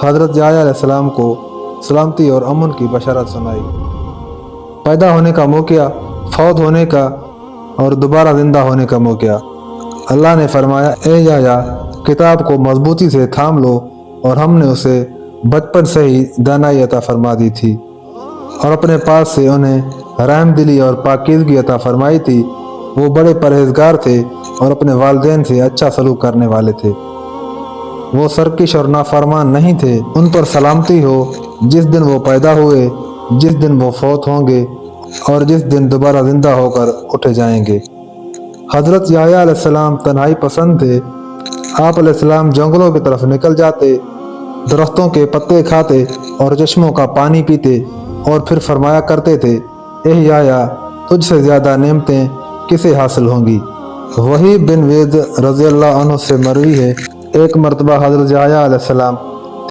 حضرت یحییٰ علیہ السلام کو سلامتی اور امن کی بشارت سنائی۔ پیدا ہونے کا موقع، فوت ہونے کا اور دوبارہ زندہ ہونے کا موقع۔ اللہ نے فرمایا، اے یحییٰ، کتاب کو مضبوطی سے تھام لو، اور ہم نے اسے بچپن سے ہی دانائی عطا فرما دی تھی، اور اپنے پاس سے انہیں رحم دلی اور پاکیزگی عطا فرمائی تھی۔ وہ بڑے پرہیزگار تھے اور اپنے والدین سے اچھا سلوک کرنے والے تھے۔ وہ سرکش اور نافرمان نہیں تھے۔ ان پر سلامتی ہو جس دن وہ پیدا ہوئے، جس دن وہ فوت ہوں گے، اور جس دن دوبارہ زندہ ہو کر اٹھے جائیں گے۔ حضرت یحییٰ علیہ السلام تنہائی پسند تھے۔ آپ علیہ السلام جنگلوں کی طرف نکل جاتے، درختوں کے پتے کھاتے اور چشموں کا پانی پیتے، اور پھر فرمایا کرتے تھے، اے یحییٰ، تجھ سے زیادہ نعمتیں کسے حاصل ہوں گی؟ وحی بن وید رضی اللہ عنہ سے مروی ہے، ایک مرتبہ حضرت یحییٰ علیہ السلام